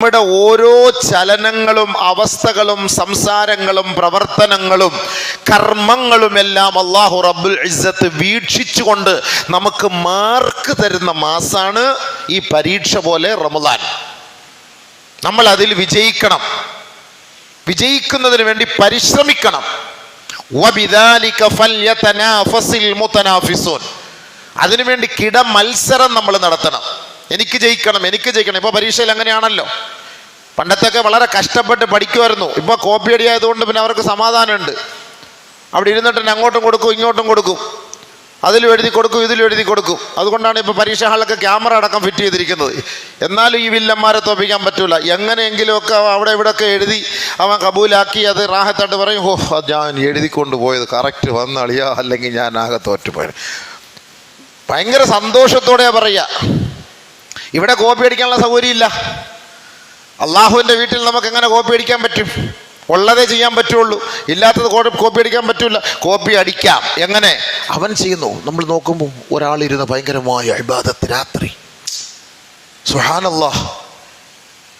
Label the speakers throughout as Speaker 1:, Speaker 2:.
Speaker 1: നമ്മുടെ ഓരോ ചലനങ്ങളും അവസ്ഥകളും സംസാരങ്ങളും പ്രവർത്തനങ്ങളും കർമ്മങ്ങളുമെല്ലാം അല്ലാഹു റബ്ബുൽ ഇസ്സത്ത് വീക്ഷിച്ചുകൊണ്ട് നമുക്ക് മാർക്ക് തരുന്ന മാസാണ് ഈ പരീക്ഷ പോലെ റമദാൻ. നമ്മൾ അതിൽ വിജയിക്കണം, വിജയിക്കുന്നതിന് വേണ്ടി പരിശ്രമിക്കണം. വബിദാലിക ഫൽയതനാഫസിൽ മുതനാഫിസൂൻ. അതിനുവേണ്ടി കിട മത്സരം നമ്മൾ നടത്തണം. എനിക്ക് ജയിക്കണം, എനിക്ക് ജയിക്കണം. ഇപ്പോൾ പരീക്ഷയിൽ അങ്ങനെയാണല്ലോ. പണ്ടത്തൊക്കെ വളരെ കഷ്ടപ്പെട്ട് പഠിക്കുമായിരുന്നു. ഇപ്പോൾ കോപ്പി അടിയായതുകൊണ്ട് പിന്നെ അവർക്ക് സമാധാനമുണ്ട്. അവിടെ ഇരുന്നിട്ട് അങ്ങോട്ടും കൊടുക്കും ഇങ്ങോട്ടും കൊടുക്കും, അതിലും എഴുതി കൊടുക്കും ഇതിലും എഴുതി കൊടുക്കും. അതുകൊണ്ടാണ് ഇപ്പോൾ പരീക്ഷാ ഹാളിലൊക്കെ ക്യാമറ അടക്കം ഫിറ്റ് ചെയ്തിരിക്കുന്നത്. എന്നാലും ഈ വില്ലന്മാരെ തോപ്പിക്കാൻ പറ്റൂല. എങ്ങനെയെങ്കിലുമൊക്കെ അവിടെ ഇവിടെയൊക്കെ എഴുതി അവൻ കബൂലാക്കി അത് റാഹത്തായിട്ട് പറയും, ഓ ഞാൻ എഴുതിക്കൊണ്ട് പോയത് കറക്റ്റ് വന്നളിയാ, അല്ലെങ്കിൽ ഞാൻ ആകെ തോറ്റുപോയത്. ഭയങ്കര സന്തോഷത്തോടെയാ പറയുക. ഇവിടെ കോപ്പി അടിക്കാനുള്ള സൗകര്യമില്ല. അള്ളാഹുവിൻ്റെ വീട്ടിൽ നമുക്ക് എങ്ങനെ കോപ്പി അടിക്കാൻ പറ്റും? ഉള്ളതേ ചെയ്യാൻ പറ്റുള്ളൂ, ഇല്ലാത്തത് കോപ്പി അടിക്കാൻ പറ്റില്ല. കോപ്പി അടിക്കാം എങ്ങനെ? അവൻ ചെയ്യുന്നു. നമ്മൾ നോക്കുമ്പോൾ ഒരാളിരുന്ന് ഭയങ്കരമായ ഇബാദത്ത് രാത്രി, സുബ്ഹാനല്ലാഹ്,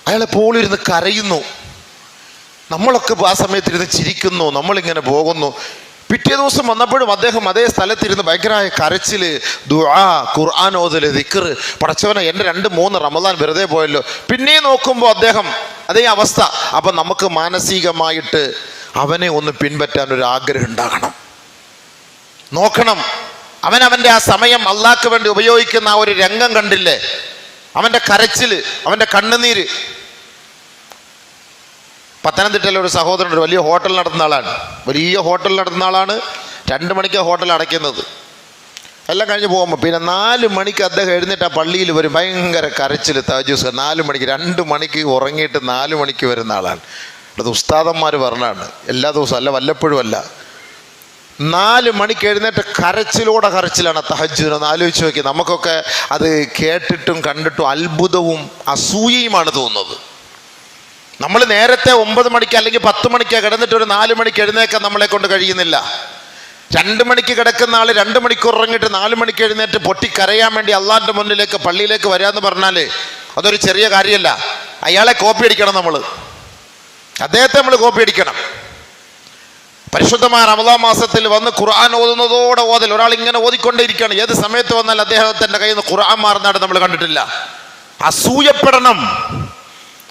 Speaker 1: അയാളെപ്പോഴും ഇരുന്ന് കരയുന്നു. നമ്മളൊക്കെ ആ സമയത്തിരുന്ന് ചിരിക്കുന്നു, നമ്മളിങ്ങനെ പോകുന്നു. പിറ്റേ ദിവസം വന്നപ്പോഴും അദ്ദേഹം അതേ സ്ഥലത്തിരുന്ന് ഭയങ്കരമായ കരച്ചില്, ദുആ, ഖുർആൻ ഓതല്, ദിക്ർ. പടച്ചവനെ, എൻ്റെ 2-3 റമദാൻ വെറുതെ പോയല്ലോ. പിന്നെ നോക്കുമ്പോൾ അദ്ദേഹം അതേ അവസ്ഥ. അപ്പം നമുക്ക് മാനസികമായിട്ട് അവനെ ഒന്ന് പിൻപറ്റാൻ ഒരു ആഗ്രഹം ഉണ്ടാകണം, നോക്കണം. അവൻ്റെ ആ സമയം അള്ളാഹ്ക്ക് വേണ്ടി ഉപയോഗിക്കുന്ന ആ ഒരു രംഗം കണ്ടില്ലേ? അവൻ്റെ കരച്ചില്, അവൻ്റെ കണ്ണുനീര്. പത്തനംതിട്ടയിലെ ഒരു സഹോദരൻ ഒരു വലിയ ഹോട്ടൽ നടത്തുന്ന ആളാണ്. വലിയ ഹോട്ടൽ നടത്തുന്ന ആളാണ്. 2 മണിക്ക് ഹോട്ടൽ അടയ്ക്കുന്നത്. എല്ലാം കഴിഞ്ഞ് പോകുമ്പോൾ പിന്നെ 4 മണിക്ക് അദ്ദേഹം എഴുന്നേറ്റ് ആ പള്ളിയിൽ വരും. ഭയങ്കര കരച്ചിൽ, തഹജ്ജുദ്. 4 മണിക്ക്, 2 മണിക്ക് ഉറങ്ങിയിട്ട് 4 മണിക്ക് വരുന്ന ആളാണ്. അത് ഉസ്താദന്മാർ പറഞ്ഞാണ്, എല്ലാ ദിവസവും അല്ല, വല്ലപ്പോഴും അല്ല. 4 മണിക്ക് എഴുന്നേറ്റ് കരച്ചിലോടെ കരച്ചിലാണ് തഹജ്ജുദ്. ഒന്ന് ആലോചിച്ച് നോക്കി. നമുക്കൊക്കെ അത് കേട്ടിട്ടും കണ്ടിട്ടും അത്ഭുതവും അസൂയയുമാണ് തോന്നുന്നത്. നമ്മൾ നേരത്തെ 9 മണിക്ക് അല്ലെങ്കിൽ 10 മണിക്ക് കിടന്നിട്ട് ഒരു 4 മണിക്ക് എഴുന്നേക്കാൻ നമ്മളെ കൊണ്ട് കഴിയുന്നില്ല. 2 മണിക്ക് കിടക്കുന്ന ആൾ 2 മണിക്കൂർ ഉറങ്ങിയിട്ട് 4 മണിക്ക് എഴുന്നേറ്റ് പൊട്ടിക്കരയാൻ വേണ്ടി അള്ളാഹിൻ്റെ മുന്നിലേക്ക് പള്ളിയിലേക്ക് വരാമെന്ന് പറഞ്ഞാൽ അതൊരു ചെറിയ കാര്യമല്ല. അയാളെ കോപ്പി അടിക്കണം. അദ്ദേഹത്തെ നമ്മൾ കോപ്പി അടിക്കണം. പരിശുദ്ധമായ റമദാൻ മാസത്തിൽ വന്ന് ഖുർആൻ ഓതുന്നതോടെ ഓതൽ. ഒരാൾ ഇങ്ങനെ ഓതിക്കൊണ്ടേയിരിക്കുകയാണ്. ഏത് സമയത്ത് വന്നാൽ അദ്ദേഹത്തിൻ്റെ കയ്യിൽ നിന്ന് ഖുർആൻ മാറുന്നതായിട്ട് നമ്മൾ കണ്ടിട്ടില്ല. അസൂയപ്പെടണം.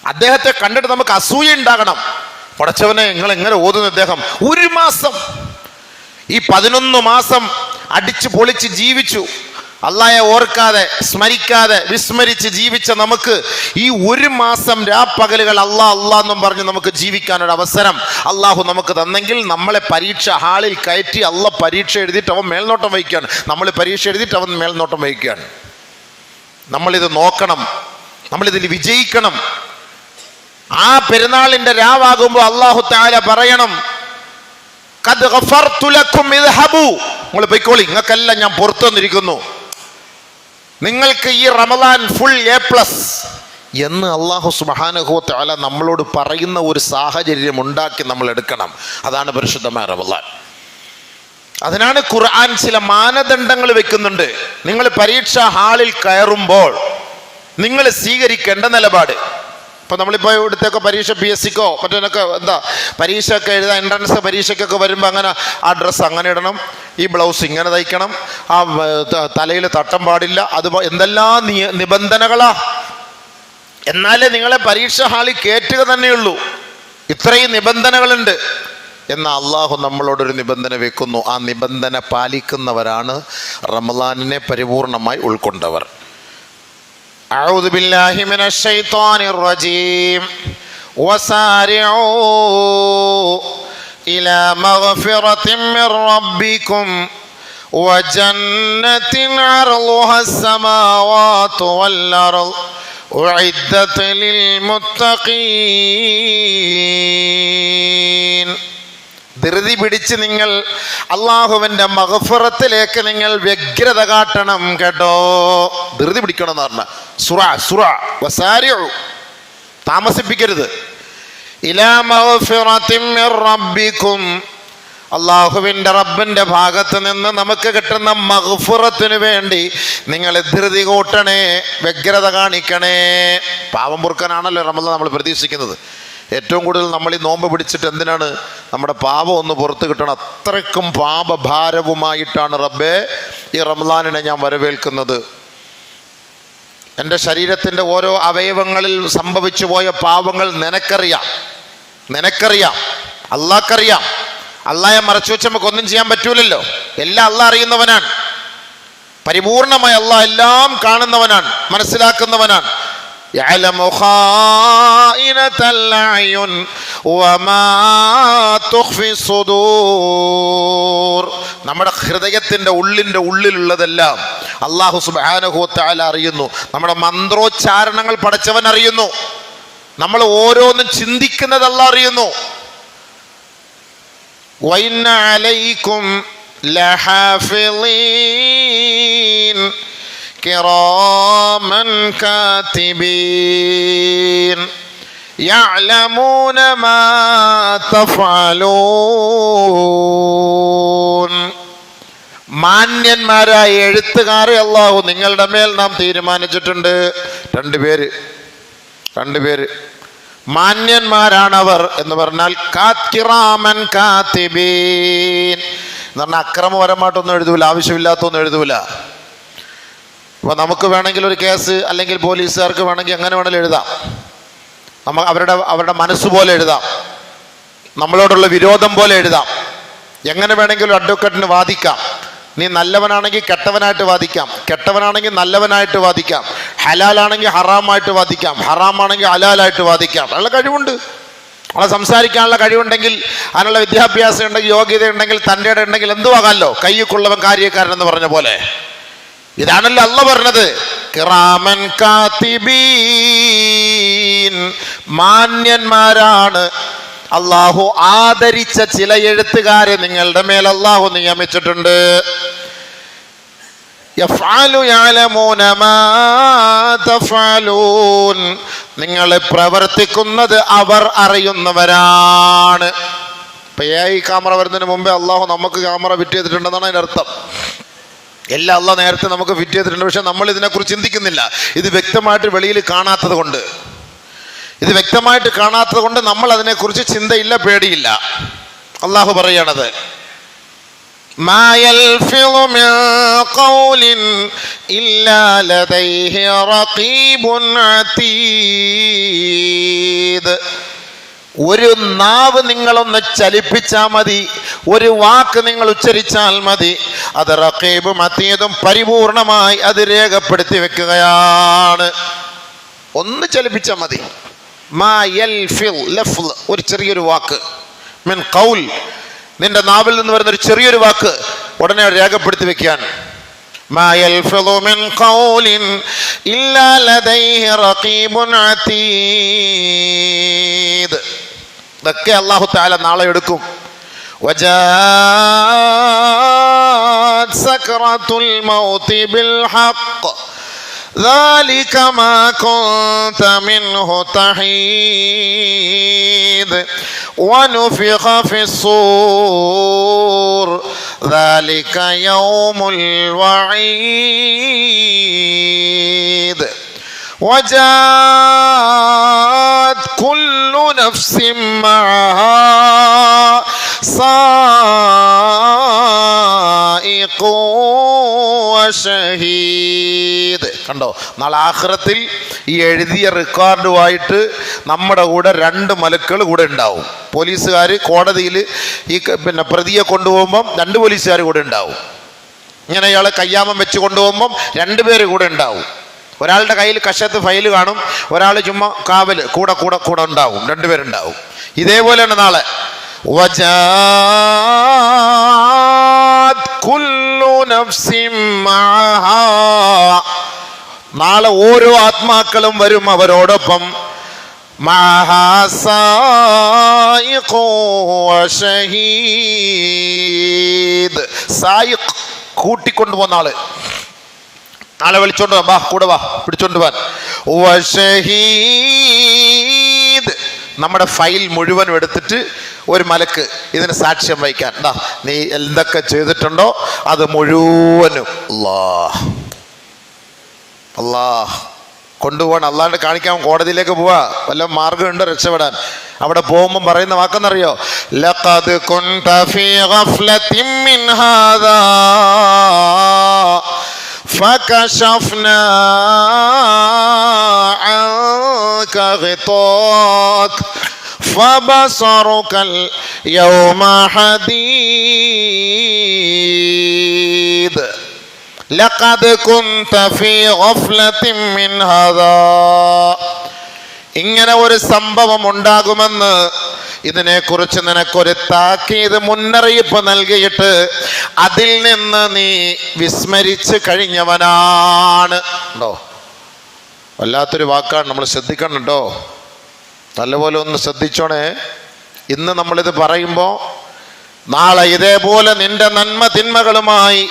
Speaker 1: അദ്ദേഹത്തെ കണ്ടിട്ട് നമുക്ക് അസൂയ ഉണ്ടാകണം. പടച്ചവനെ, നിങ്ങൾ എങ്ങനെ ഓതുന്നു? അദ്ദേഹം 1 മാസം, ഈ 11 മാസം അടിച്ചു പൊളിച്ച് ജീവിച്ചു. അള്ളാഹയെ ഓർക്കാതെ, സ്മരിക്കാതെ, വിസ്മരിച്ച് ജീവിച്ച നമുക്ക് ഈ 1 മാസം രാപ്പകലുകൾ അള്ളാഹ് എന്നും പറഞ്ഞ് നമുക്ക് ജീവിക്കാനൊരു അവസരം അള്ളാഹു നമുക്ക് തന്നെങ്കിൽ, നമ്മളെ പരീക്ഷ ഹാളിൽ കയറ്റി അള്ളാഹ് പരീക്ഷ എഴുതിയിട്ട് അവൻ മേൽനോട്ടം വഹിക്കുകയാണ്. നമ്മൾ പരീക്ഷ എഴുതിയിട്ട് അവൻ മേൽനോട്ടം വഹിക്കുകയാണ്. നമ്മളിത് നോക്കണം, നമ്മളിതിൽ വിജയിക്കണം. ആ പെരുന്നാളിന്റെ രാവാകുമ്പോൾ അല്ലാഹു തആല പറയണം, ഖദ് ഗഫർതു ലക്കും ഇദ്ഹബു, നിങ്ങൾ പോയിക്കോളി, നിങ്ങൾക്കെല്ലാം ഞാൻ പുറത്തു വന്നിരിക്കുന്നു, നിങ്ങൾക്ക് ഈ റമദാൻ ഫുൾ A+ എന്ന് അല്ലാഹു സുബ്ഹാനഹു വ തആല നമ്മളോട് പറയുന്ന ഒരു സാഹചര്യം ഉണ്ടാക്കി നമ്മൾ എടുക്കണം. അതാണ് പരിശുദ്ധമായ റമദാൻ. അതിനാണ് ഖുർആൻ ചില മാനദണ്ഡങ്ങൾ വെക്കുന്നുണ്ട്. നിങ്ങൾ പരീക്ഷാ ഹാളിൽ കയറുമ്പോൾ നിങ്ങൾ സ്വീകരിക്കേണ്ട നിലപാട്. ഇപ്പോൾ നമ്മളിപ്പോൾ ഇവിടുത്തെയൊക്കെ പരീക്ഷ PSCക്കോ മറ്റൊക്കെ പരീക്ഷയൊക്കെ എഴുതാൻ, എൻട്രൻസ് പരീക്ഷയ്ക്കൊക്കെ വരുമ്പോൾ അങ്ങനെ ആ ഡ്രസ്സ് അങ്ങനെ ഇടണം, ഈ ബ്ലൗസ് ഇങ്ങനെ തയ്ക്കണം, ആ തലയിൽ തട്ടം പാടില്ല, അത് എന്തെല്ലാം നിബന്ധനകളാ. എന്നാലേ നിങ്ങളെ പരീക്ഷ ഹാളിൽ കയറ്റുക തന്നെയുള്ളൂ. ഇത്രയും നിബന്ധനകളുണ്ട്. എന്നാൽ അള്ളാഹു നമ്മളോടൊരു നിബന്ധന വെക്കുന്നു. ആ നിബന്ധന പാലിക്കുന്നവരാണ് റമദാനിനെ പരിപൂർണമായി ഉൾക്കൊണ്ടവർ. أعوذ بالله من الشيطان الرجيم وسارعوا إلى مغفرة من ربكم وجنة عرضها السماوات والأرض أعدت للمتقين. ധൃതി പിടിച്ച് നിങ്ങൾ അള്ളാഹുവിൻ്റെ മഗ്ഫിറത്തിലേക്ക് നിങ്ങൾ വ്യഗ്രത കാട്ടണം കേട്ടോ. ധൃതി പിടിക്കണം എന്ന് പറഞ്ഞാൽ വസാരിഉ, താമസിപ്പിക്കരുത്. ഇലാ മഗ്ഫിറത്തിൻ മിർ റബ്ബിക്കും, അള്ളാഹുവിൻ്റെ റബ്ബിൻ്റെ ഭാഗത്ത് നിന്ന് നമുക്ക് കിട്ടുന്ന മഗ്ഫിറത്തിന് വേണ്ടി നിങ്ങൾ ധൃതി കൂട്ടണേ, വ്യഗ്രത കാണിക്കണേ. പാവം പൊറുക്കാനാണല്ലോ റമദാൻ നമ്മൾ പ്രതീക്ഷിക്കുന്നത്. ഏറ്റവും കൂടുതൽ നമ്മൾ ഈ നോമ്പ് പിടിച്ചിട്ട് എന്തിനാണ്? നമ്മുടെ പാപം ഒന്ന് പുറത്ത് കിട്ടണം. അത്രയ്ക്കും പാപഭാരവുമായിട്ടാണ് റബ്ബേ ഈ റമദാനിനെ ഞാൻ വരവേൽക്കുന്നത്. എൻ്റെ ശരീരത്തിൻ്റെ ഓരോ അവയവങ്ങളിൽ സംഭവിച്ചു പോയ പാവങ്ങൾ നിനക്കറിയാം, അള്ളാഹ്ക്കറിയാം. അള്ളാഹെ മറച്ചു വെച്ച് നമുക്കൊന്നും ചെയ്യാൻ പറ്റൂലല്ലോ. എല്ലാം അള്ളാഹ് അറിയുന്നവനാണ്. പരിപൂർണമായി അള്ളാഹ് എല്ലാം കാണുന്നവനാണ്, മനസ്സിലാക്കുന്നവനാണ്. يعلم خائنة الأعين وما تخفي الصدور. നമ്മുടെ ഹൃദയത്തിൻ്റെ ഉള്ളിലുള്ളതെല്ലാം അല്ലാഹു സുബ്ഹാനഹു വ തആല അറിയുന്നു. നമ്മുടെ മന്ത്രോച്ചാരണങ്ങൾ പടച്ചവൻ അറിയുന്നു. നമ്മൾ ഓരോന്നും ചിന്തിക്കുന്നത് അല്ലാഹ് അറിയുന്നു. وإن عليكم لحافظين كراما كاتبين يعلمون ما تفعلون. മാന്യന്മാരായ എഴുത്തുകാരെ അല്ലാഹു നിങ്ങളുടെ മേൽ നാം തീരുമാനിച്ചിട്ടുണ്ട്. രണ്ടുപേര് മാന്യന്മാരാണവർ എന്ന് പറഞ്ഞാൽ കിറാമൻ കാത്തിബീൻ എന്ന് പറഞ്ഞാൽ അക്രമപരമായിട്ടൊന്നും എഴുതൂല, ആവശ്യമില്ലാത്തൊന്നും എഴുതൂല. അപ്പോൾ നമുക്ക് വേണമെങ്കിൽ ഒരു കേസ് അല്ലെങ്കിൽ പോലീസുകാർക്ക് വേണമെങ്കിൽ എങ്ങനെ വേണമെങ്കിലും എഴുതാം. അവരുടെ മനസ്സ് പോലെ എഴുതാം, നമ്മളോടുള്ള വിരോധം പോലെ എഴുതാം. എങ്ങനെ വേണമെങ്കിലും അഡ്വക്കേറ്റിന് വാദിക്കാം. നീ നല്ലവനാണെങ്കിൽ കെട്ടവനായിട്ട് വാദിക്കാം, കെട്ടവനാണെങ്കിൽ നല്ലവനായിട്ട് വാദിക്കാം, ഹലാലാണെങ്കിൽ ഹറാമായിട്ട് വാദിക്കാം, ഹറാമാണെങ്കിൽ ഹലാലായിട്ട് വാദിക്കാം. അതിനുള്ള കഴിവുണ്ട്. നമ്മളെ സംസാരിക്കാനുള്ള കഴിവുണ്ടെങ്കിൽ, അതിനുള്ള വിദ്യാഭ്യാസം ഉണ്ടെങ്കിൽ, യോഗ്യത ഉണ്ടെങ്കിൽ, തൻ്റെ ഇടം ഉണ്ടെങ്കിൽ എന്തുവാകാമല്ലോ. കയ്യുക്കുള്ളവൻ കാര്യക്കാരൻ എന്ന് പറഞ്ഞ പോലെ ഇതാണല്ലോ അള്ളാഹ് പറഞ്ഞത്. കിറാമൻ കാത്തിബീൻ, മാന്യന്മാരാണ്. അള്ളാഹു ആദരിച്ച ചില എഴുത്തുകാരെ നിങ്ങളുടെ മേൽ അള്ളാഹു നിയമിച്ചിട്ടുണ്ട്. നിങ്ങൾ പ്രവർത്തിക്കുന്നത് അവർ അറിയുന്നവരാണ്. ഇപ്പൊ ഈ ക്യാമറ വരുന്നതിന് മുമ്പേ അള്ളാഹു നമുക്ക് ക്യാമറ ഫിറ്റ് ചെയ്തിട്ടുണ്ടെന്നാണ് അതിൻ്റെ അർത്ഥം. എല്ലാം അള്ളാഹ് നേരത്തെ നമുക്ക് ഫിറ്റ് ചെയ്തിട്ടുണ്ട്. പക്ഷെ നമ്മൾ ഇതിനെക്കുറിച്ച് ചിന്തിക്കുന്നില്ല. ഇത് വ്യക്തമായിട്ട് വെളിയിൽ കാണാത്തത് കൊണ്ട് നമ്മൾ അതിനെക്കുറിച്ച് ചിന്തയില്ല, പേടിയില്ല. അള്ളാഹു പറയണത് മാ യൽഫിളു മിൻ ഖൗലിൻ ഇല്ലാ ലദൈഹി റഖീബുൻ അതീദ്. ഒരു നാവ് നിങ്ങളൊന്ന് ചലിപ്പിച്ചാൽ മതി, ഒരു വാക്ക് നിങ്ങൾ ഉച്ചരിച്ചാൽ മതി, അത് റഖീബും അതീദും പരിപൂർണമായി അത് രേഖപ്പെടുത്തി വെക്കുകയാണ്. ഒന്ന് ചലിപ്പിച്ചാൽ മതി. മാ യൽഫിൽ ലഫ്ള്, ഒരു ചെറിയൊരു വാക്ക്, മിൻ ഖൗൽ, നിന്റെ നാവിൽ നിന്ന് വരുന്ന ഒരു ചെറിയൊരു വാക്ക് ഉടനെ രേഖപ്പെടുത്തി വെക്കാൻ. മാ യൽഫിളു മിൻ ഖൗലിൻ ഇല്ലാ ലദൈഹി റഖീബുൻ അതീദ്. ഇതൊക്കെ അല്ലാഹു തആല നാളെ എടുക്കും. വജാഅത് സക്റത്തുൽ മൗതി ബിൽ ഹഖ് ذلك ما كنت منه تحيد ونفخ في الصور ذلك يوم الوعيد وجاءت كل نفس معها سائق وشهيد. കണ്ടോ, നാളെ ആഖിറത്തിൽ ഈ എഴുതിയ റെക്കോർഡുമായിട്ട് നമ്മുടെ കൂടെ 2 മലക്കുകൾ കൂടെ ഉണ്ടാവും. പോലീസുകാർ കോടതിയിൽ ഈ പ്രതിയെ കൊണ്ടുപോകുമ്പം 2 പോലീസുകാർ കൂടെ ഉണ്ടാവും. ഇങ്ങനെ ഇയാളെ കയ്യാമം വെച്ച് കൊണ്ടുപോകുമ്പം 2 പേര് കൂടെ ഉണ്ടാവും. ഒരാളുടെ കയ്യിൽ കശത്ത് ഫയൽ കാണും, ഒരാൾ ചുമ്മാ കാവൽ കൂടെ ഉണ്ടാവും. 2 പേരുണ്ടാവും. ഇതേപോലെയാണ് നാളെ. നാളെ ഓരോ ആത്മാക്കളും വരും അവരോടൊപ്പം. കൂട്ടിക്കൊണ്ടുപോകുന്ന ആള് നാളെ വിളിച്ചോണ്ട് വാ, കൂടെ വാ, പിടിച്ചോണ്ട് പോവാൻ. നമ്മുടെ ഫയൽ മുഴുവനും എടുത്തിട്ട് ഒരു മലക്ക് ഇതിന് സാക്ഷ്യം വഹിക്കാൻ, നീ എന്തൊക്കെ ചെയ്തിട്ടുണ്ടോ അത് മുഴുവനും അല്ലാഹ് കൊണ്ടുപോകണം. അല്ലാണ്ട് കാണിക്കാൻ കോടതിയിലേക്ക് പോവാ, വല്ല മാർഗമുണ്ടോ രക്ഷപ്പെടാൻ? അവിടെ പോകുമ്പോൾ പറയുന്ന വാക്കെന്നറിയോ? ലഖദ് കുൻത ഫീ ഗഫ്ലത്തിൻ മിൻ ഹാദാ ഫകശഫ്നാ അൻക ഗിതാക് ഫബസറുകൽ യൗമ ഹദീദ്. ലഖദ് കുൻത ഫീ ഗഫ്ലത്തിൻ മിൻ ഹാദാ. ഇങ്ങനെ ഒരു സംഭവം ഉണ്ടാകുമെന്ന് ഇതിനെക്കുറിച്ച് നിനക്കൊരു താക്കീത് മുന്നറിയിപ്പ് നൽകിയിട്ട് അതിൽ നിന്ന് നീ വിസ്മരിച്ച് കഴിഞ്ഞവനാണ്. ഉണ്ടോ? വല്ലാത്തൊരു വാക്കാണ്, നമ്മൾ ശ്രദ്ധിക്കണം കേട്ടോ, നല്ലപോലെ ഒന്ന് ശ്രദ്ധിച്ചോണേ. ഇന്ന് നമ്മളിത് പറയുമ്പോൾ നാളെ ഇതേപോലെ നിന്റെ നന്മ തിന്മകളുമായി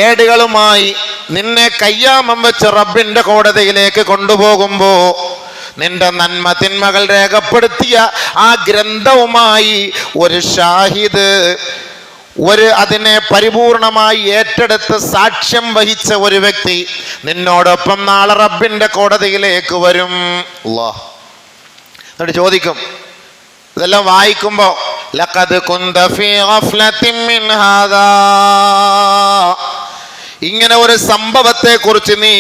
Speaker 1: ഏടുകളുമായി നിന്നെ കയ്യാമം വെച്ച് റബ്ബിന്റെ കോടതിയിലേക്ക് കൊണ്ടുപോകുമ്പോ നിന്റെ നന്മ തിന്മകൾ രേഖപ്പെടുത്തിയ ആ ഗ്രന്ഥവുമായി ഒരു ഷാഹിദ്, അതിനെ പരിപൂർണമായി ഏറ്റെടുത്ത് സാക്ഷ്യം വഹിച്ച ഒരു വ്യക്തി നിന്നോടൊപ്പം നാളെ റബ്ബിന്റെ കോടതിയിലേക്ക് വരും. എന്നിട്ട് ചോദിക്കും, ഇതെല്ലാം വായിക്കുമ്പോ ലഖദ് കുന്ത ഫീ ഗഫ്ലത്തിൻ മിൻ ഹാദാ, ഇങ്ങനെ ഒരു സംഭവത്തെ കുറിച്ച് നീ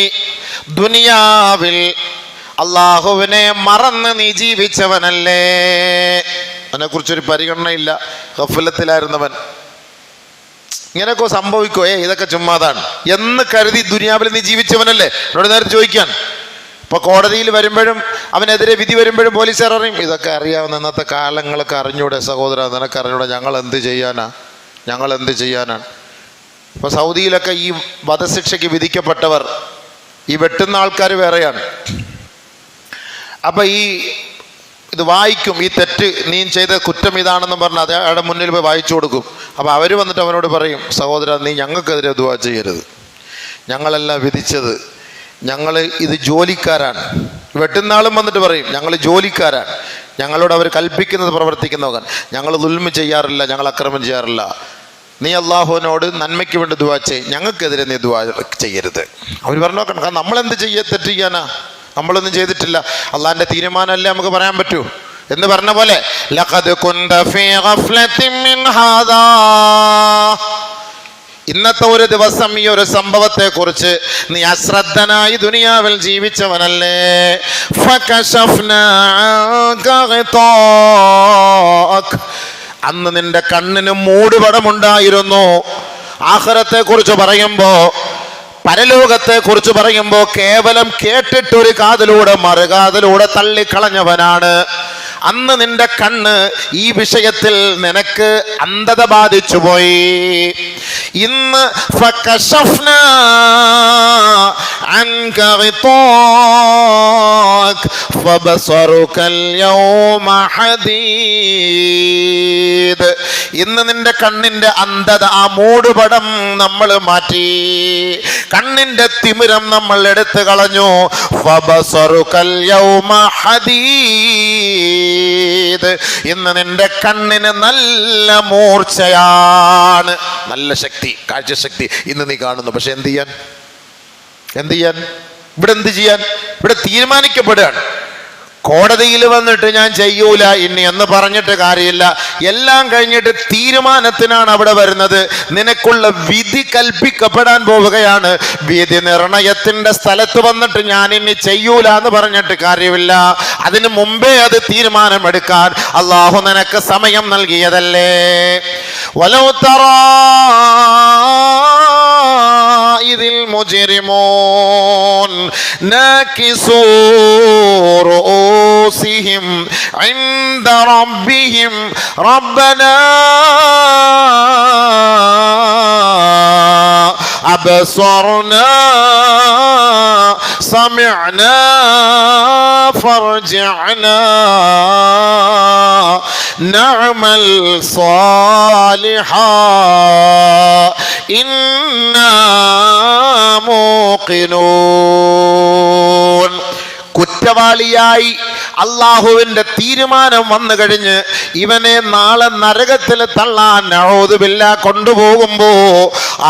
Speaker 1: ദുനിയാവിൽ അള്ളാഹുവിനെ മറന്ന് നീ ജീവിച്ചവനല്ലേ? അതിനെ കുറിച്ചൊരു പരിഗണനയില്ല, ഗഫലത്തിലായിരുന്നവൻ. ഇങ്ങനെയൊക്കെ സംഭവിക്കോ? ഇതൊക്കെ ചുമ്മാതാണ് എന്ന് കരുതി ദുനിയാവിൽ നീ ജീവിച്ചവനല്ലേ? എന്നോട് നേരത്തെ ചോദിക്കാൻ. ഇപ്പൊ കോടതിയിൽ വരുമ്പോഴും അവനെതിരെ വിധി വരുമ്പോഴും പോലീസുകാർ അറിയും, ഇതൊക്കെ അറിയാവുന്ന ഇന്നത്തെ കാലങ്ങളൊക്കെ അറിഞ്ഞൂടെ സഹോദര, നിനക്ക് അറിഞ്ഞൂടെ, ഞങ്ങൾ എന്ത് ചെയ്യാനാണ്? ഇപ്പൊ സൗദിയിലൊക്കെ ഈ വധശിക്ഷയ്ക്ക് വിധിക്കപ്പെട്ടവർ, ഈ വെട്ടുന്ന ആൾക്കാർ വേറെയാണ്. അപ്പൊ ഇത് വായിക്കും, ഈ തെറ്റ് നീ ചെയ്ത കുറ്റം ഇതാണെന്ന് പറഞ്ഞ് അത് അയാളുടെ മുന്നിൽ പോയി വായിച്ചു കൊടുക്കും. അപ്പൊ അവര് വന്നിട്ട് അവനോട് പറയും, സഹോദര നീ ഞങ്ങൾക്കെതിരെ ദുആ ചെയ്യരുത്, ഞങ്ങളെല്ലാം വിധിച്ചത്, ഞങ്ങൾ ഇത് ജോലിക്കാരാണ്. വെട്ടുന്ന ആളും വന്നിട്ട് പറയും, ഞങ്ങൾ ജോലിക്കാരാണ്, ഞങ്ങളോട് അവർ കൽപ്പിക്കുന്നത് പ്രവർത്തിക്കുന്നവൻ, ഞങ്ങൾ ദുൽമ ചെയ്യാറില്ല, ഞങ്ങൾ അക്രമം ചെയ്യാറില്ല, നീ അള്ളാഹുവിനോട് നന്മയ്ക്ക് വേണ്ടി ദുആ ചെയ്യ്, ഞങ്ങൾക്കെതിരെ നീ ദുആ ചെയ്യരുത്. അവർ പറഞ്ഞു നോക്കണം, കാരണം നമ്മളെന്ത് തെറ്റ് ചെയ്യാനാ? നമ്മളൊന്നും ചെയ്തിട്ടില്ല, അള്ളാഹിന്റെ തീരുമാനമല്ലേ നമുക്ക് പറയാൻ പറ്റൂ എന്ന് പറഞ്ഞ പോലെ ലഖദ് കുന്ത ഫീ ഗഫ്ലത്തിൻ മിൻ ഹാദാ. ഇന്നത്തെ ഒരു ദിവസം ഈ ഒരു സംഭവത്തെ കുറിച്ച് നീ അശ്രദ്ധനായി ദുനിയാവിൽ ജീവിച്ചവനല്ലേ? ഫകശഫ്നാ അൻക ഗിതാക്, അന്ന് നിന്റെ കണ്ണിന് മൂടുപടമുണ്ടായിരുന്നു. ആഖിറത്തെ കുറിച്ച് പറയുമ്പോ, പരലോകത്തെ കുറിച്ച് പറയുമ്പോ കേവലം കേട്ടിട്ടൊരു കാതിലൂടെ മറുകാതിലൂടെ തള്ളിക്കളഞ്ഞവനാണ്. അന്ന് നിന്റെ കണ്ണ് ഈ വിഷയത്തിൽ നിനക്ക് അന്ധത ബാധിച്ചു പോയി. ഇന്ന് ഫകശഫ്നാ അൻക ഗിതാക് ഫബസറുകൽ യൗമ ഹദീദ്. ഇന്ന് നിന്റെ കണ്ണിന്റെ അന്ധത, ആ മൂടുപടം നമ്മൾ മാറ്റി, കണ്ണിന്റെ തിമിരം നമ്മൾ എടുത്തു കളഞ്ഞു. ഫബസറുകൽ യൗമ ഹദീദ്. ഇന്ന് നിന്റെ കണ്ണിന് നല്ല മൂർച്ചയാണ്, നല്ല ശക്തി, കാഴ്ചശക്തി ഇന്ന് നീ കാണുന്നു. പക്ഷെ എന്ത് ചെയ്യാൻ? ഇവിടെ എന്ത് ചെയ്യാൻ? ഇവിടെ തീരുമാനിക്കപ്പെടുകയാണ്. കോടതിയിൽ വന്നിട്ട് ഞാൻ ചെയ്യൂല ഇനി എന്ന് പറഞ്ഞിട്ട് കാര്യമില്ല. എല്ലാം കഴിഞ്ഞിട്ട് തീരുമാനത്തിനാണ് അവിടെ വരുന്നത്. നിനക്കുള്ള വിധി കൽപ്പിക്കപ്പെടാൻ പോവുകയാണ്. വിധി നിർണയത്തിന്റെ സ്ഥലത്ത് വന്നിട്ട് ഞാൻ ഇനി ചെയ്യൂല എന്ന് പറഞ്ഞിട്ട് കാര്യമില്ല. അതിനു മുമ്പേ അത് തീരുമാനമെടുക്കാൻ അള്ളാഹു നിനക്ക് സമയം നൽകിയതല്ലേ? വലൗ തറാ ഇദിൽ മുജ്രിമൂൻ നാകിസൂ رؤوسهم عند ربهم ربنا أبصرنا سمعنا فارجعنا نعمل صالحا إنا موقنون. കുറ്റവാളിയായി അള്ളാഹുവിന്റെ തീരുമാനം വന്നു കഴിഞ്ഞ് ഇവനെ നാളെ നരകത്തിൽ തള്ളാൻ നഊദുബില്ലാ കൊണ്ടുപോകുമ്പോ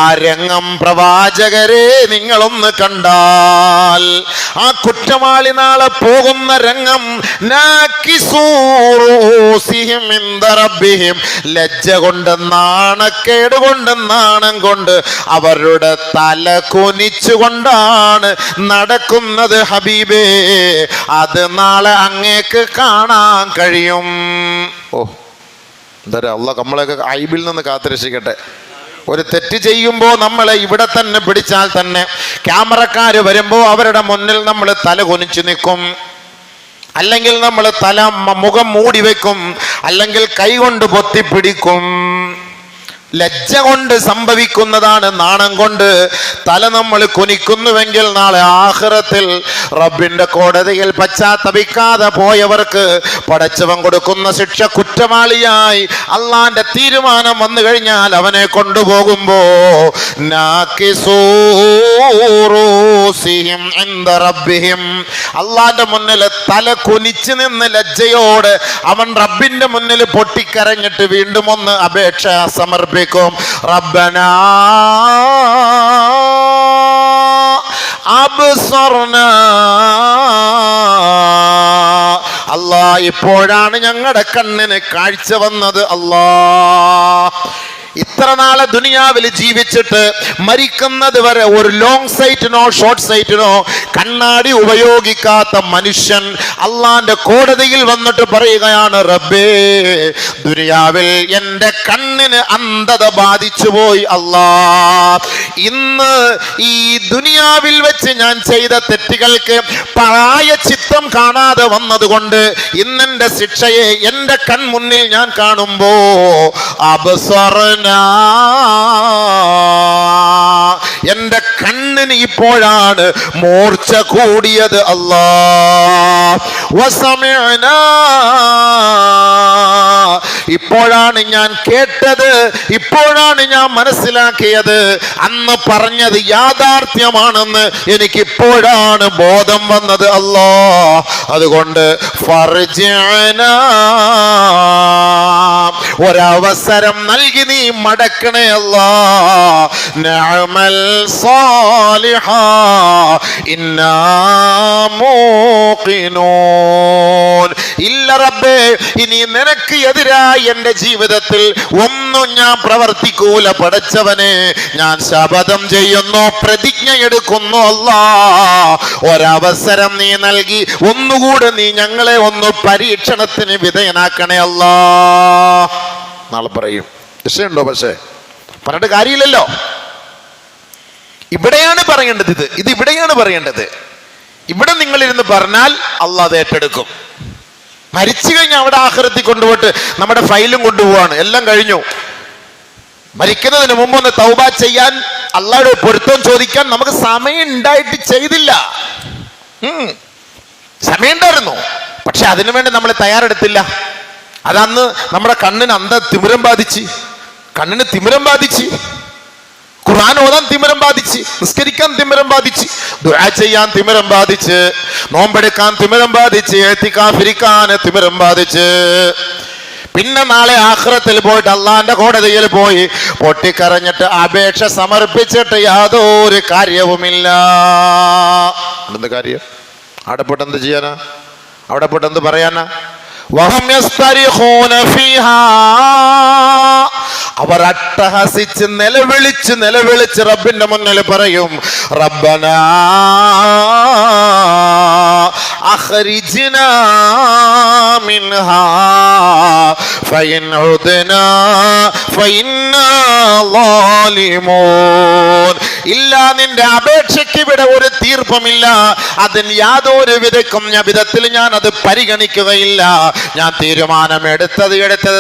Speaker 1: ആ രംഗം പ്രവാചകരെ നിങ്ങളൊന്ന് കണ്ടാൽ, ആ കുറ്റവാളി നാളെ പോകുന്ന രംഗം ലജ്ജ കൊണ്ട്, നാണക്കേട് കൊണ്ട്, നാണം കൊണ്ട് അവരുടെ തല കുനിച്ചുകൊണ്ടാണ് നടക്കുന്നത് ഹബീബേ. അത് നാളെ അങ്ങേക്ക് കാണാൻ കഴിയും. ഓ, എന്താ അള്ളാഹ് നമ്മളെയൊക്കെ ഐബിൽ നിന്ന് കാത്തുരക്ഷിക്കട്ടെ. ഒരു തെറ്റ് ചെയ്യുമ്പോൾ നമ്മളെ ഇവിടെ തന്നെ പിടിച്ചാൽ തന്നെ ക്യാമറക്കാര് വരുമ്പോൾ അവരുടെ മുന്നിൽ നമ്മൾ തല കുനിച്ചു നിൽക്കും, അല്ലെങ്കിൽ നമ്മൾ മുഖം മൂടി വെക്കും, അല്ലെങ്കിൽ കൈ കൊണ്ട് പൊത്തിപ്പിടിക്കും. ലജ്ജ കൊണ്ട് സംഭവിക്കുന്നതാണ്. നാണം കൊണ്ട് തല നമ്മൾ കുനിക്കുന്നുവെങ്കിൽ നാളെ ആഖിറത്തിൽ റബ്ബിന്റെ കോടതിയിൽ പശ്ചാത്തപിക്കാതെ പോയവർക്ക് പടച്ചവൻ കൊടുക്കുന്ന ശിക്ഷ, കുറ്റവാളിയായി അള്ളാന്റെ തീരുമാനം വന്നു കഴിഞ്ഞാൽ അവനെ കൊണ്ടുപോകുമ്പോ അള്ളാന്റെ മുന്നിൽ തല കുനിച്ചു നിന്ന് ലജ്ജയോട് അവൻ റബ്ബിന്റെ മുന്നിൽ പൊട്ടിക്കരഞ്ഞിട്ട് വീണ്ടും ഒന്ന് അപേക്ഷ സമർപ്പിക്കും. റബ്ബനാ അബ്സർനാ, അല്ലാ ഇപ്പോഴാണ് ഞങ്ങളുടെ കണ്ണിന് കാഴ്ച വന്നത്. അല്ലാ, ഇത്ര നാളെ ദുനിയാവിൽ ജീവിച്ചിട്ട് മരിക്കുന്നത് വരെ ഒരു ലോങ് സൈറ്റിനോ ഷോർട്ട് സൈറ്റിനോ കണ്ണാടി ഉപയോഗിക്കാത്ത മനുഷ്യൻ അള്ളാന്റെ കോടതിയിൽ വന്നിട്ട് പറയുകയാണ്, റബ്ബേ ദുനിയാവിൽ എൻ്റെ കണ്ണിന് അന്ധത ബാധിച്ചു പോയി. അല്ലാ, ഇന്ന് ഈ ദുനിയാവിൽ വെച്ച് ഞാൻ ചെയ്ത തെറ്റുകൾക്ക് പ്രായശ്ചിത്തം കാണാതെ വന്നതുകൊണ്ട് ഇന്നെന്റെ ശിക്ഷയെ എൻ്റെ കൺമുന്നിൽ ഞാൻ കാണുമ്പോ എന്റെ കണ്ണിന് ഇപ്പോഴാണ് മൂർച്ച കൂടിയത്. അല്ലാ, വസമിഅനാ, ഇപ്പോഴാണ് ഞാൻ കേട്ടത്, ഇപ്പോഴാണ് ഞാൻ മനസ്സിലാക്കിയത്, അന്ന് പറഞ്ഞത് യാഥാർത്ഥ്യമാണെന്ന് എനിക്കിപ്പോഴാണ് ബോധം വന്നത്. അല്ലാ, അതുകൊണ്ട് ഫർജിഅനാ, ഒരവസരം നൽകി നീ മടക്കണേ അല്ലാ. നഅമൽ സാലിഹാ ഇന്നാ മൂഖിനൂൻ. ഇല്ല റബ്ബേ, ഇനി നിനക്ക് എതിരായി എൻ്റെ ജീവിതത്തിൽ ഒന്നും ഞാൻ പ്രവർത്തിക്കൂല. പടച്ചവനെ, ഞാൻ ശപഥം ചെയ്യുന്നു, പ്രതിജ്ഞ എടുക്കുന്നു. അല്ലാ, ഒരവസരം നീ നൽകി ഒന്നുകൂടെ നീ ഞങ്ങളെ ഒന്ന് പരീക്ഷണത്തിന് വിധേയനാക്കണേ അല്ലാ. നാളെ പറയും, വിഷയമുണ്ടോ? പക്ഷേ പറഞ്ഞിട്ട് കാര്യമില്ലല്ലോ. ഇവിടെയാണ് പറയേണ്ടത്. ഇത് ഇവിടെയാണ് പറയേണ്ടത്. ഇവിടെ നിങ്ങളിരുന്ന് പറഞ്ഞാൽ അള്ളാഹ് അത് ഏറ്റെടുക്കും. മരിച്ചു കഴിഞ്ഞാൽ അവിടെ ആഖിറത്തിൽ കൊണ്ടുപോയിട്ട് നമ്മുടെ ഫയലും കൊണ്ടുപോവാണ്. എല്ലാം കഴിഞ്ഞു. മരിക്കുന്നതിന് മുമ്പ് ഒന്ന് തൗബ ചെയ്യാൻ, അള്ളാഹുടെ പൊരുത്തം ചോദിക്കാൻ നമുക്ക് സമയം ഉണ്ടായിട്ട് ചെയ്തില്ല. സമയമുണ്ടായിരുന്നു, പക്ഷെ അതിനുവേണ്ടി നമ്മൾ തയ്യാറെടുത്തില്ല. അതന്ന് നമ്മുടെ കണ്ണിന് തിമിരം ബാധിച്ച്, ഖുർആൻ ഓതാൻ തിമിരം ബാധിച്ച്, നിസ്കരിക്കാൻ തിമിരം ബാധിച്ച്, ദുആ ചെയ്യാൻ തിമിരം ബാധിച്ച്, നോമ്പെടുക്കാൻ തിമിരം ബാധിച്ച്, ഇഅ്തികാഫിരിക്കാൻ തിമിരം ബാധിച്ച്, പിന്നെ നാളെ ആഖിറത്തിൽ പോയിട്ട് അള്ളാന്റെ കോടതിയിൽ പോയി പൊട്ടിക്കരഞ്ഞിട്ട് അപേക്ഷ സമർപ്പിച്ചിട്ട് യാതൊരു കാര്യവുമില്ല. എന്ത് കാര്യം? അവിടെ പോയിട്ട് എന്ത് ചെയ്യാനാ? അവിടെ പോയിട്ട് എന്ത് പറയാനാ? അവർ അട്ടഹസിച്ച് നിലവിളിച്ച് റബ്ബിന്റെ മുന്നിൽ പറയും, റബ്ബനാ അഖ്രിജ്നാ മിൻഹാ ഫഇൻ ഉദ്നാ ഫഇന്നാ ളാലിമൂൻ. ഇല്ല, നിന്റെ അപേക്ഷയ്ക്ക് ഇവിടെ ഒരു തീർപ്പമില്ല. അതിന് യാതൊരു വിധത്തിൽ ഞാൻ അത് പരിഗണിക്കുകയില്ല. ഞാൻ തീരുമാനമെടുത്തത്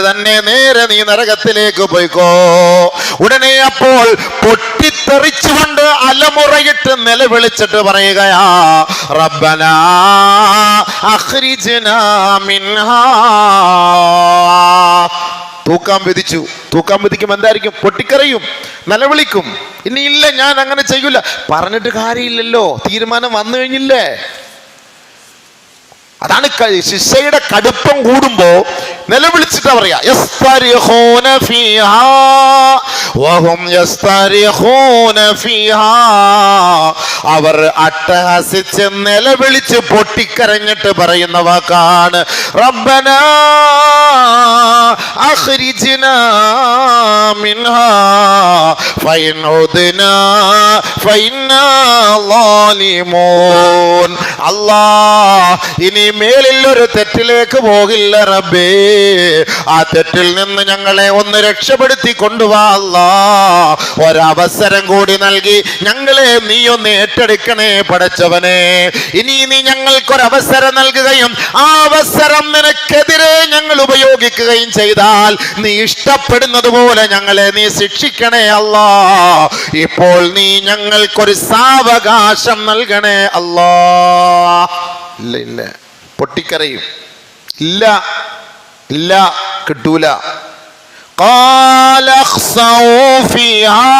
Speaker 1: തന്നെ, നേരെ നീ നരകത്തിലേക്ക് പോയിക്കോ. ഉടനെ അപ്പോൾ പൊട്ടിത്തെറിച്ചുകൊണ്ട് അലമുറയിട്ട് നിലവിളിച്ചിട്ട് പറയുകയാ, റബ്ബനാ അഖ്രിജ്നാ മിൻഹാ. തൂക്കാൻ വിധിക്കും. എന്തായിരിക്കും? പൊട്ടിക്കറിയും, നിലവിളിക്കും. ഇനിയില്ല, ഞാൻ അങ്ങനെ ചെയ്യൂല. പറഞ്ഞിട്ട് കാര്യമില്ലല്ലോ, തീരുമാനം വന്നു കഴിഞ്ഞില്ലേ. അതാണ് ശിക്ഷയുടെ കടുപ്പം കൂടുമ്പോ നിലവിളിച്ചിട്ടാ പറയാ യസ്തരിഖൂന ഫീഹാ വഹും യസ്തരിഖൂന ഫീഹാ. അവർ അട്ടഹസിച്ച് നിലവിളിച്ച് പൊട്ടിക്കരഞ്ഞിട്ട് പറയുന്ന വാക്കാണ് റബ്ബനാ അഖ്രിജ്നാ മിൻഹാ ഫഇൻ ഉദ്നാ ഫഇന്നാ ളാലിമൂൻ. അല്ലാഹ്, ഇനി മേലിൽ ഒരു തെറ്റിലേക്ക് പോകില്ല റബ്ബേ, ആ തെറ്റിൽ നിന്ന് ഞങ്ങളെ ഒന്ന് രക്ഷപ്പെടുത്തി കൊണ്ടുവാ അല്ലാഹ്. ഒരവസരം കൂടി നൽകി ഞങ്ങളെ നീ ഒന്ന് ഏറ്റെടുക്കണേ പടച്ചവനെ. ഇനി നീ ഞങ്ങൾക്കൊരവസരം നൽകുകയും ആ അവസരം നിനക്കെതിരെ ഞങ്ങൾ ഉപയോഗിക്കുകയും ചെയ്താൽ നീ ഇഷ്ടപ്പെടുന്നത് പോലെ ഞങ്ങളെ നീ ശിക്ഷിക്കണേ അല്ലാഹ്. ഇപ്പോൾ നീ ഞങ്ങൾക്കൊരു സാവകാശം നൽകണേ അല്ലാഹ്. ഇല്ല ഇല്ല, പൊട്ടിക്കരയും. ഇല്ല ഇല്ല, കിട്ടൂല. قال اخسئوا فيها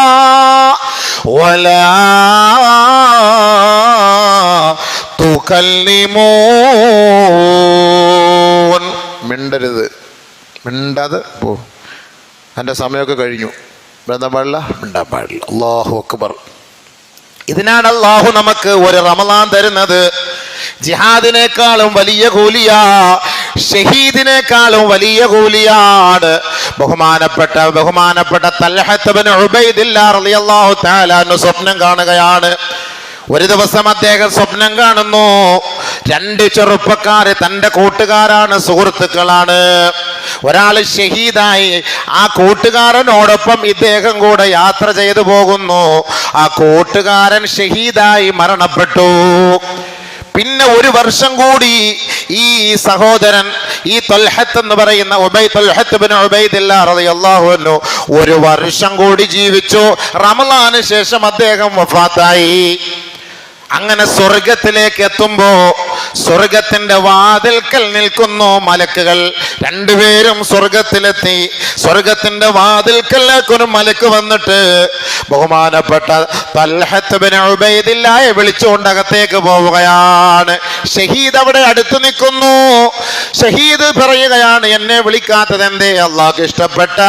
Speaker 1: ولا تكلمون. മിണ്ടരുത്, മിണ്ടാതെ പോ. എൻ്റെ സമയമൊക്കെ കഴിഞ്ഞു. മിണ്ടാൻ പാടില്ല, മിണ്ടാൻ പാടില്ല. അല്ലാഹു അക്ബർ. ഇതിനാണ് അല്ലാഹു നമുക്ക് ഒരു റമളാൻ തരുന്നത്. ജിഹാദിനേക്കാളും വലിയ കൂലിയാ, ഷഹീദിനേക്കാളും വലിയ കൂലിയാണ്. ബഹുമാനപ്പെട്ട തൽഹത്ത് ഇബ്നു ഉബൈദില്ലാഹ് റളിയല്ലാഹു തആല അൻഹു സ്വപ്നം കാണുകയാണ്. ഒരു ദിവസം അദ്ദേഹം സ്വപ്നം കാണുന്നു, രണ്ട് ചെറുപ്പക്കാര് തൻ്റെ കൂട്ടുകാരാണ്, സുഹൃത്തുക്കളാണ്. ഒരാൾ ഷഹീദായി, ആ കൂട്ടുകാരനോടൊപ്പം ഇദ്ദേഹം കൂടെ യാത്ര ചെയ്തു പോകുന്നു. ആ കൂട്ടുകാരൻ ഷഹീദായി മരണപ്പെട്ടു. പിന്നെ ഒരു വർഷം കൂടി ഈ സഹോദരൻ, ഈ ത്വൽഹത്ത് എന്ന് പറയുന്ന ത്വൽഹത്ത് ഇബ്നു ഉബൈദില്ലാഹ് റളിയല്ലാഹു അൻഹു ഒരു വർഷം കൂടി ജീവിച്ചു. റമളാന് ശേഷം അദ്ദേഹം വഫാത്തായി. അങ്ങനെ സ്വർഗത്തിലേക്ക് എത്തുമ്പോ സ്വർഗത്തിന്റെ വാതിൽക്കൽ നിൽക്കുന്നു മലക്കുകൾ. രണ്ടുപേരും സ്വർഗത്തിലെത്തി. സ്വർഗത്തിന്റെ വാതിൽക്കലേക്ക് ഒരു മലക്ക് വന്നിട്ട് ബഹുമാനപ്പെട്ട തൽഹത്ത് ഇബ്നു ഉബൈദില്ലാഹയെ വിളിച്ചുകൊണ്ട് അകത്തേക്ക് പോവുകയാണ്. ഷഹീദ് അവിടെ അടുത്ത് നിൽക്കുന്നു. ഷഹീദ് പറയുകയാണ്, എന്നെ വിളിക്കാത്തത് എന്തേ? അള്ളാഹ്ക്ക് ഇഷ്ടപ്പെട്ട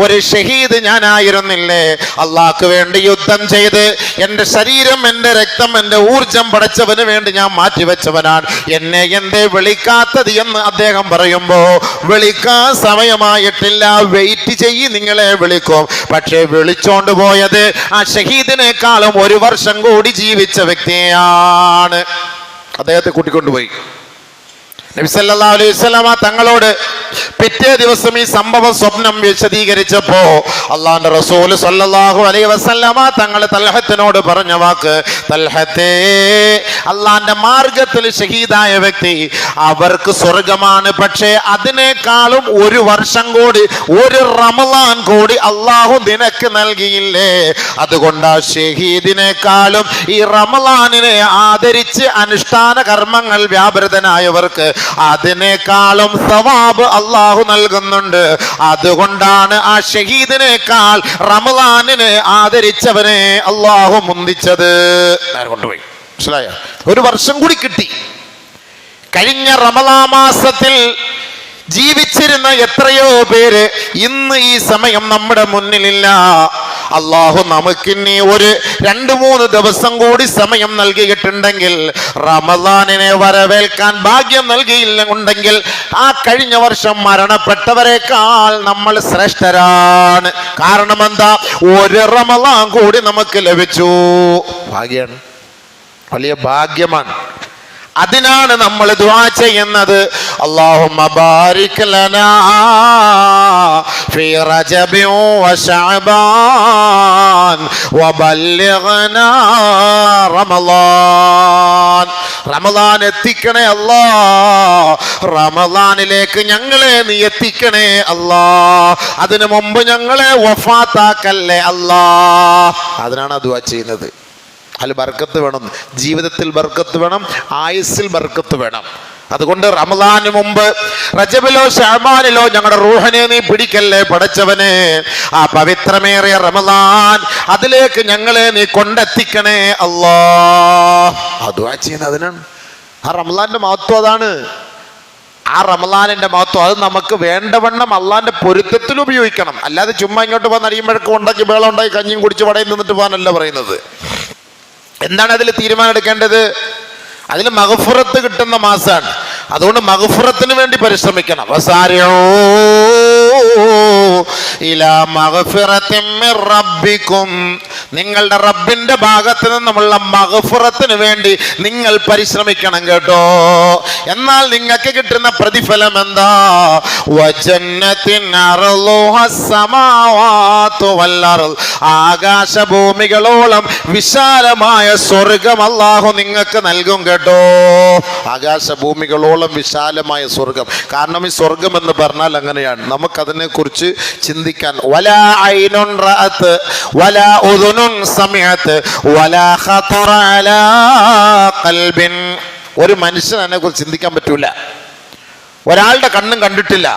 Speaker 1: ഒരു ഷഹീദ് ഞാനായിരുന്നില്ലേ? അള്ളാഹ്ക്ക് വേണ്ടി യുദ്ധം ചെയ്ത് എൻ്റെ ശരീരം, എൻ്റെ രക്തം, എൻ്റെ ഊർജം പടച്ചവന് വേണ്ടി ഞാൻ മാറ്റിവെച്ചവനാണ്. എന്നെ എന്തേ വിളിക്കാത്തത് എന്ന് അദ്ദേഹം പറയുമ്പോ, വിളിക്കാൻ സമയമായിട്ടില്ല, വെയിറ്റ് ചെയ്യ്, നിങ്ങളെ വിളിക്കും. പക്ഷേ വിളിച്ചോണ്ട് പോയത് ആ ഷഹീദിനേക്കാളും ഒരു വർഷം കൂടി ജീവിച്ച വ്യക്തിയാണ്. അദ്ദേഹത്തെ കൂട്ടിക്കൊണ്ടുപോയി. നബി സല്ലല്ലാഹു അലൈഹി വസല്ലമ തങ്ങളോട് പിറ്റേ ദിവസം ഈ സംഭവം സ്വപ്നം വിശദീകരിച്ചപ്പോ അള്ളാഹുവിന്റെ റസൂൽ സല്ലല്ലാഹു അലൈഹി വസല്ലമ തങ്ങൾ തൽഹത്തിനോട് പറഞ്ഞ വാക്ക്, തൽഹത്തേ, അള്ളാഹിന്റെ മാർഗത്തിൽ ഷഹീദായ വ്യക്തി അവർക്ക് സ്വർഗമാണ്. പക്ഷേ അതിനേക്കാളും ഒരു വർഷം കൂടി, ഒരു റമളാൻ കൂടി അള്ളാഹു നിനക്ക് നൽകിയില്ലേ? അതുകൊണ്ട് ആ ഷഹീദിനേക്കാളും ഈ റമളാനിനെ ആദരിച്ച് അനുഷ്ഠാന കർമ്മങ്ങൾ വ്യാപൃതനായവർക്ക് അതിനേക്കാളും സവാബ് അള്ളാഹു നൽകുന്നുണ്ട്. അതുകൊണ്ടാണ് ആ ഷഹീദിനേക്കാൾ റമളാനിനെ ആദരിച്ചവനെ അള്ളാഹു മുന്തിച്ചത്. കൊണ്ടുപോയി, മനസ്സിലായോ? ഒരു വർഷം കൂടി കിട്ടി. കഴിഞ്ഞ റമളാൻ മാസത്തിൽ ജീവിച്ചിരുന്ന എത്രയോ പേര് ഇന്ന് ഈ സമയം നമ്മുടെ മുന്നിലില്ല. അള്ളാഹു നമുക്കിനി ഒരു 2-3 ദിവസം കൂടി സമയം നൽകിയിട്ടുണ്ടെങ്കിൽ, റമളാനിനെ വരവേൽക്കാൻ ഭാഗ്യം നൽകിയില്ല ഉണ്ടെങ്കിൽ, ആ കഴിഞ്ഞ വർഷം മരണപ്പെട്ടവരെക്കാൾ നമ്മൾ ശ്രേഷ്ഠരാണ്. കാരണം എന്താ? ഒരു റമളാൻ കൂടി നമുക്ക് ലഭിച്ചു. ഭാഗ്യമാണ്, വലിയ ഭാഗ്യമാണ്. അതിനാണ് നമ്മൾ ദുആ ചെയ്യുന്നത്. അല്ലാഹുമ്മ ബാരിക് ലനാ ഫീ റജബി വശഅബാൻ വബല്ലിഗ്നാ റമളാൻ. റമളാൻ എത്തിക്കണേ അല്ലാ, റമളാനിലേക്ക് ഞങ്ങളെ നീ എത്തിക്കണേ അല്ലാ. അതിനു മുമ്പ് ഞങ്ങളെ വഫാത്താക്കല്ലേ അല്ലാ. അതിനാണ് ദുആ ചെയ്യുന്നത്. അതിൽ ബർക്കത്ത് വേണം, ജീവിതത്തിൽ ബർക്കത്ത് വേണം, ആയുസ്സിൽ ബർക്കത്ത് വേണം. അതുകൊണ്ട് റമളാന് മുമ്പ് റജബിലോ ശഅബാനിലോ ഞങ്ങളുടെ റൂഹിനെ നീ പിടിക്കല്ലേ പടച്ചവനെ. ആ പവിത്രമേറിയ റമളാൻ, അതിലേക്ക് ഞങ്ങളെ നീ കൊണ്ടെത്തിക്കണേ അല്ലാഹ്. ദുആ ചെയ്യുന്നത് അതിനാണ്. ആ റമളാന്റെ മഹത്വം അതാണ്. ആ റമളാനിന്റെ മഹത്വം അത് നമുക്ക് വേണ്ടവണ്ണം അള്ളാന്റെ പൊരുത്തത്തിൽ ഉപയോഗിക്കണം. അല്ലാതെ ചുമ്മാ ഇങ്ങോട്ട് വന്ന് അടിയുമ്പോഴൊക്കെ ഉണ്ടാക്കി ബേളം ഉണ്ടാക്കി കഞ്ഞിയും കുടിച്ച് വടയിൽ നിന്നിട്ട് പോകാനല്ല പറയുന്നത്. എന്താണ് അതിൽ തീരുമാനം എടുക്കേണ്ടത്? അതിൽ മഗ്ഫിറത്ത് കിട്ടുന്ന മാസമാണ്. അതുകൊണ്ട് മഗ്ഫിറത്തിന് വേണ്ടി പരിശ്രമിക്കണം. വസാരിഊ ഇലാ മഗ്ഫിറത്തിൻ മിർ റബ്ബിക്കും, നിങ്ങളുടെ റബ്ബിന്റെ ഭാഗത്ത് നിന്നുമുള്ള മഗ്ഫിറത്തിന് വേണ്ടി നിങ്ങൾ പരിശ്രമിക്കണം കേട്ടോ. എന്നാൽ നിങ്ങൾക്ക് കിട്ടുന്ന പ്രതിഫലം എന്താ? വജന്നത്തിൻ അർളുഹസ് സമാവാതു വൽ അർള്, ആകാശഭൂമികളോളം വിശാലമായ സ്വർഗം അല്ലാഹു നിങ്ങൾക്ക് നൽകും കേട്ടോ. ആകാശഭൂമികളോളം വിശാലമായ സ്വർഗം. കാരണം ഈ സ്വർഗം എന്ന് പറഞ്ഞാൽ അങ്ങനെയാണ്. നമുക്കതിനെ കുറിച്ച് ചിന്തിക്കാൻ വലാ ഐനുൻ റഅത്ത് വലാ ഉദുനുൻ സമഅത്ത് വലാ ഖതറ അലാ ഖൽബിൻ, ഒരു മനുഷ്യൻ അതിനെ കുറിച്ച് ചിന്തിക്കാൻ പറ്റൂല. ഒരാളുടെ കണ്ണും കണ്ടിട്ടില്ല,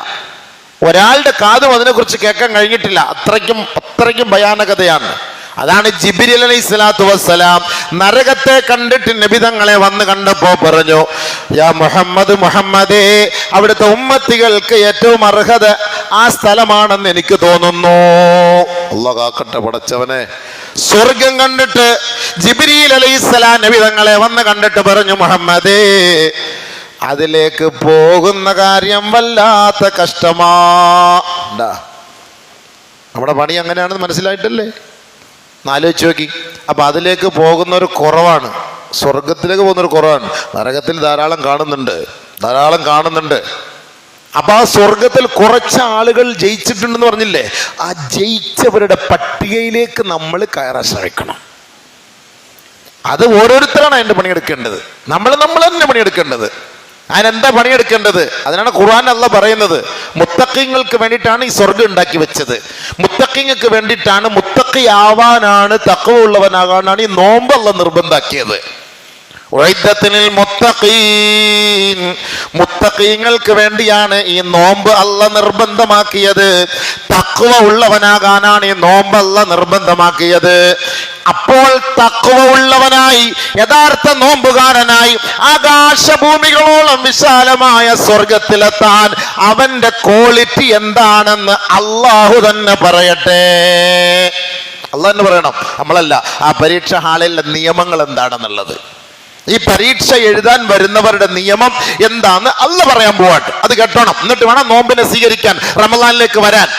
Speaker 1: ഒരാളുടെ കാതും അതിനെക്കുറിച്ച് കേൾക്കാൻ കഴിഞ്ഞിട്ടില്ല. അത്രയ്ക്കും ഭയാനകതയാണ്. അതാണ് ജിബ്രീൽ അലൈഹിസ്സലാത്തു വസ്സലാം നരകത്തെ കണ്ടിട്ട് നബി തങ്ങളെ വന്ന് കണ്ടപ്പോ പറഞ്ഞു, യാ മുഹമ്മദ്, മുഹമ്മദേ, അവിടുത്തെ ഉമ്മത്തികൾക്ക് ഏറ്റവും അർഹത ആ സ്ഥലമാണെന്ന് എനിക്ക് തോന്നുന്നു. അല്ലാഹു കാക്കട്ടെ പടച്ചവനെ. സ്വർഗം കണ്ടിട്ട് ജിബ്രീൽ അലൈഹിസ്സലാം നബി തങ്ങളെ വന്ന് കണ്ടിട്ട് പറഞ്ഞു, മുഹമ്മദേ, അതിലേക്ക് പോകുന്ന കാര്യം വല്ലാത്ത കഷ്ടമാ. നമ്മുടെ പണി അങ്ങനെയാണെന്ന് മനസ്സിലായിട്ടല്ലേ? ആലോചിച്ച് നോക്കി. അപ്പൊ അതിലേക്ക് പോകുന്നൊരു കുറവാണ്, സ്വർഗത്തിലേക്ക് പോകുന്നൊരു കുറവാണ്. നരകത്തിൽ ധാരാളം കാണുന്നുണ്ട്. അപ്പൊ ആ സ്വർഗത്തിൽ കുറച്ച് ആളുകൾ ജയിച്ചിട്ടുണ്ടെന്ന് പറഞ്ഞില്ലേ, ആ ജയിച്ചവരുടെ പട്ടികയിലേക്ക് നമ്മൾ കയറാൻ ശ്രമിക്കണം. അത് ഓരോരുത്തരാണ് അതിന്റെ പണിയെടുക്കേണ്ടത്. നമ്മൾ തന്നെ പണിയെടുക്കേണ്ടത്. അതിനെന്താ പണിയെടുക്കേണ്ടത്? അതിനാണ് ഖുർആൻ അല്ലാഹ് പറയുന്നത്, മുത്തഖീങ്ങൾക്ക് വേണ്ടിയിട്ടാണ് ഈ സ്വർഗം ഉണ്ടാക്കി വെച്ചത്. മുത്തഖീങ്ങൾക്ക് വേണ്ടിയിട്ടാണ്, മുത്തഖിയാവാനാണ്, തഖ്വ ഉള്ളവനാകാനാണ് ഈ നോമ്പ് അല്ലാഹ് നിർബന്ധാക്കിയത്. മുത്തഖീങ്ങൾക്ക് വേണ്ടിയാണ് ഈ നോമ്പ് അല്ലാഹ് നിർബന്ധമാക്കിയത്. തഖ്വ ഉള്ളവനാകാനാണ് ഈ നോമ്പ് അല്ലാഹ് നിർബന്ധമാക്കിയത്. അപ്പോൾ തഖ്വ ഉള്ളവനായി, യഥാർത്ഥ നോമ്പുകാരനായി ആകാശഭൂമികളോളം വിശാലമായ സ്വർഗത്തിലെത്താൻ അവന്റെ ക്വാളിറ്റി എന്താണെന്ന് അള്ളാഹു തന്നെ പറയട്ടെ. അള്ളാഹു തന്നെ പറയണം, നമ്മളല്ല. ആ പരീക്ഷ ഹാളിലെ നിയമങ്ങൾ എന്താണെന്നുള്ളത്, ഈ പരീക്ഷ എഴുതാൻ വരുന്നവരുടെ നിയമം എന്താന്ന് അള്ളാഹു പറയാൻ പോവാട്ട്. അത് കേട്ടോണം. എന്നിട്ട് വേണം നോമ്പിനെ സ്വീകരിക്കാൻ, റമളാനിലേക്ക് വരാൻ.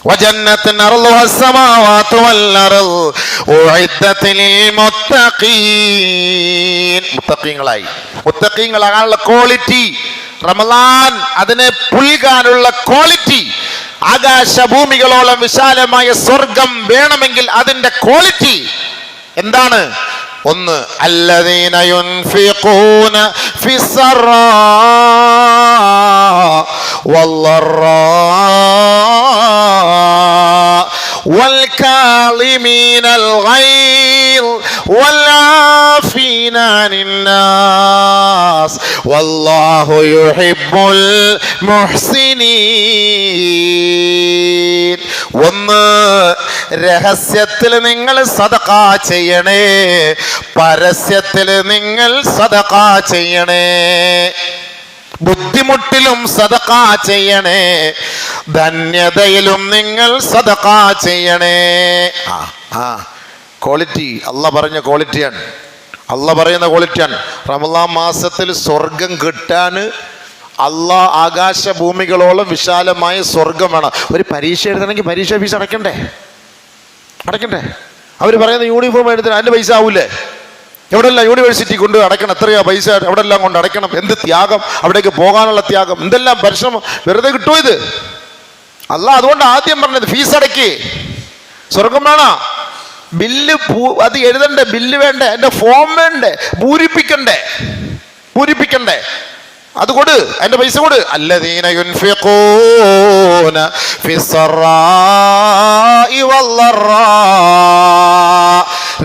Speaker 1: വജന്നത്തിൻ അർളുഹസ് സമാവാതു വൽ അർള് ഉഇദ്ദത ലിൽ മുത്തഖീൻ, മുത്തഖീങ്ങളാകാനുള്ള ക്വാളിറ്റി, റമളാൻ അതിനെ പുൽകാനുള്ള ക്വാളിറ്റി, ആകാശഭൂമികളോളം വിശാലമായ സ്വർഗം വേണമെങ്കിൽ അതിന്റെ ക്വാളിറ്റി എന്താണ്? ഒന്ന്, അല്ലദീന യുൻഫിഖൂന ഫിസ്സറാ വല്ലറാ والكاظمين الغيظ والعافين عن الناس والله يحب المحسنين. ഒന്ന്, രഹസ്യത്തിൽ നിങ്ങൾ സദഖ ചെയ്യണേ, പരസ്യത്തിൽ നിങ്ങൾ സദഖ ചെയ്യണേ. ബുദ്ധിമുട്ടിലും സദഖ ചെയ്യണേ, ധന്യതയിലും നിങ്ങൾ സദഖ ചെയ്യണേ. ക്വാളിറ്റി അള്ളാഹ് പറഞ്ഞ ക്വാളിറ്റിയാണ്, അള്ളാഹ് പറയുന്ന ക്വാളിറ്റിയാണ്. റമളാൻ മാസത്തിൽ സ്വർഗം കിട്ടാൻ അള്ളാഹ് ആകാശഭൂമികളോളം വിശാലമായ സ്വർഗം വേണം. ഒരു പരീക്ഷ എഴുതണമെങ്കിൽ പരീക്ഷ ഫീസ് അടയ്ക്കണ്ടേ? അവർ പറയുന്ന യൂണിഫോം എഴുതാൻ അതിൻ്റെ പൈസ ആവൂലേ? എവിടെല്ലാം യൂണിവേഴ്സിറ്റി കൊണ്ട് അടയ്ക്കണം, എത്രയാ പൈസ എവിടെല്ലാം കൊണ്ട് അടയ്ക്കണം. എന്ത് ത്യാഗം, അവിടേക്ക് പോകാനുള്ള ത്യാഗം, എന്തെല്ലാം പരിശ്രമം. വെറുതെ കിട്ടുമോ ഇത്? അല്ലാഹ് അതുകൊണ്ട് ആദ്യം പറഞ്ഞത് ഫീസ് അടയ്ക്ക്, സ്വർഗം വേണം. ബില്ല് അത് എഴുതണ്ടേ, ബില്ല് വേണ്ടേ, അതിന്റെ ഫോം വേണ്ടേ, പൂരിപ്പിക്കണ്ടേ, അത് കൊടു, അതിന്റെ പൈസ കൊടു. അല്ലദീന യുൻഫിഖൂന ഫിസ്സറാഇ വല്ലറാ,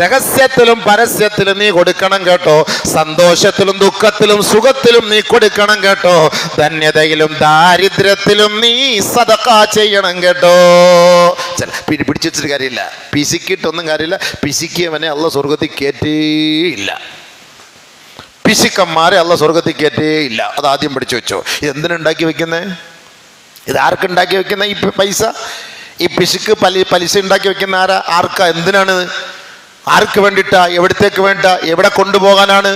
Speaker 1: രഹസ്യത്തിലും പരസ്യത്തിലും നീ കൊടുക്കണം കേട്ടോ. സന്തോഷത്തിലും ദുഃഖത്തിലും സുഖത്തിലും നീ കൊടുക്കണം കേട്ടോ. ധന്യതയിലും ദാരിദ്ര്യത്തിലും നീ സദഖ ചെയ്യണം കേട്ടോ. പിടിച്ചു വെച്ചിട്ട് കാര്യമില്ല, പിശുക്കിയിട്ടൊന്നും കാര്യമില്ല. പിശുക്കിയവനെ അള്ളാഹ് സ്വർഗത്തിൽ കയറ്റേയില്ല. പിശുക്കന്മാരെ അള്ള സ്വർഗത്തിൽ കയറ്റേ ഇല്ല. അത് ആദ്യം പഠിച്ചു വെച്ചോ. ഇതെന്തിനുണ്ടാക്കി വെക്കുന്നത്? ഇത് ആർക്കുണ്ടാക്കി വെക്കുന്ന ഈ പൈസ? ഈ പിശുക്ക് പലിശ ഉണ്ടാക്കി വെക്കുന്ന ആരാ? ആർക്കാ? എന്തിനാണ്? ആർക്ക് വേണ്ടിയിട്ടാ? എവിടത്തേക്ക് വേണ്ട? എവിടെ കൊണ്ടുപോകാനാണ്?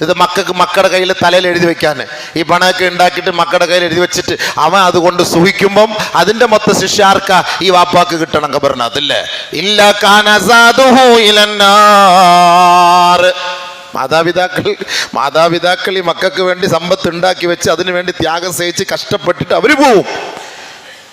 Speaker 1: ഇത് മക്കളുടെ കയ്യിൽ തലയിൽ എഴുതി വെക്കാൻ. ഈ പണമൊക്കെ ഉണ്ടാക്കിയിട്ട് മക്കളുടെ കയ്യിൽ എഴുതി വെച്ചിട്ട് അവൻ അതുകൊണ്ട് സുഖിക്കുമ്പം അതിന്റെ മൊത്തം ശിക്ഷ ആർക്കാ? ഈ വാപ്പാക്ക് കിട്ടണം ഖബറിനകത്തില്ലേ? ഇല്ല കാനസാദുഹു ഇലന്നാർ. മാതാപിതാക്കൾ ഈ മക്കൾക്ക് വേണ്ടി സമ്പത്ത് ഉണ്ടാക്കി വെച്ച് അതിനു വേണ്ടി ത്യാഗം സഹിച്ച് കഷ്ടപ്പെട്ടിട്ട് അവര് പോവും.